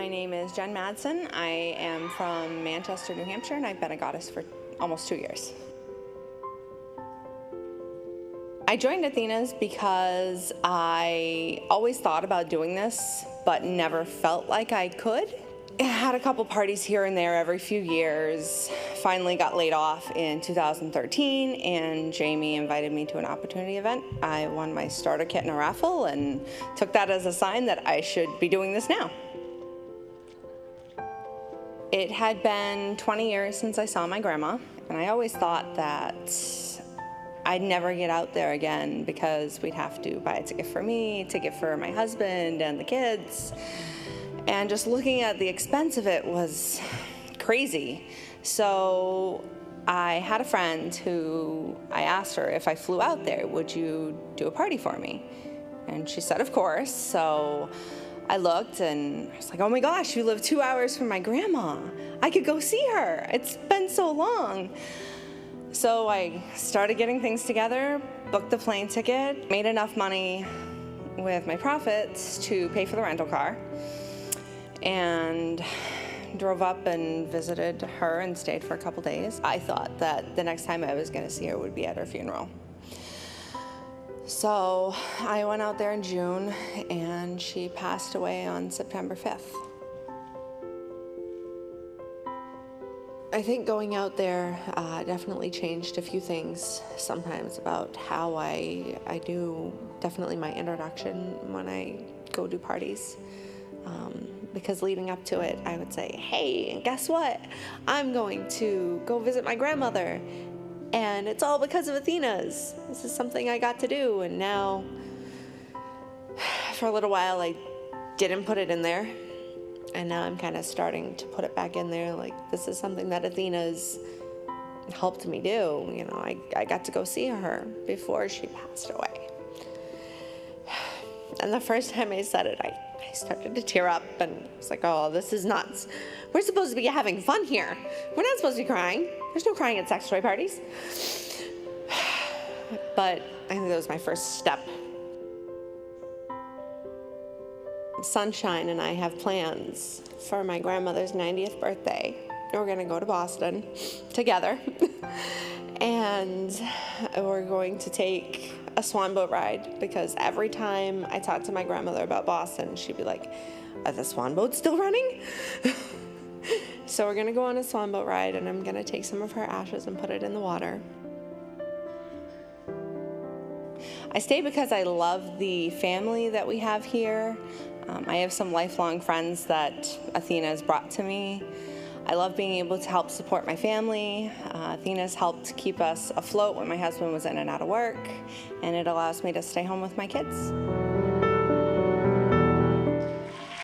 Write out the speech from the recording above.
My name is Jenn Madsen. I am from Manchester, New Hampshire, and I've been a goddess for almost 2 years. I joined Athena's because I always thought about doing this, but never felt like I could. I had a couple parties here and there every few years. Finally got laid off in 2013, and Jamie invited me to an opportunity event. I won my starter kit in a raffle and took that as a sign that I should be doing this now. It had been 20 years since I saw my grandma, and I always thought that I'd never get out there again because we'd have to buy a ticket for me, a ticket for my husband and the kids. And just looking at the expense of it was crazy. So I had a friend who I asked her, if I flew out there, would you do a party for me? And she said, of course. So I looked and I was like, oh my gosh, you live 2 hours from my grandma. I could go see her. It's been so long. So I started getting things together, booked the plane ticket, made enough money with my profits to pay for the rental car, and drove up and visited her and stayed for a couple days. I thought that the next time I was going to see her would be at her funeral. So I went out there in June, and she passed away on September 5th. I think going out there definitely changed a few things sometimes about how I do definitely my introduction when I go do parties. Because leading up to it, I would say, hey, guess what? I'm going to go visit my grandmother, and it's all because of Athena's. This is something I got to do, and now, for a little while, I didn't put it in there, and now I'm kind of starting to put it back in there, like, this is something that Athena's helped me do. You know, I got to go see her before she passed away. And the first time I said it, I started to tear up, and I was like, oh, this is nuts. We're supposed to be having fun here. We're not supposed to be crying. There's no crying at sex toy parties. But I think that was my first step. Sunshine and I have plans for my grandmother's 90th birthday. We're gonna go to Boston together. And we're going to take a swan boat ride, because every time I talk to my grandmother about Boston, she'd be like, are the swan boats still running? So we're gonna go on a swan boat ride, and I'm gonna take some of her ashes and put it in the water. I stay because I love the family that we have here. I have some lifelong friends that Athena has brought to me. I love being able to help support my family. Athena's helped keep us afloat when my husband was in and out of work, and it allows me to stay home with my kids.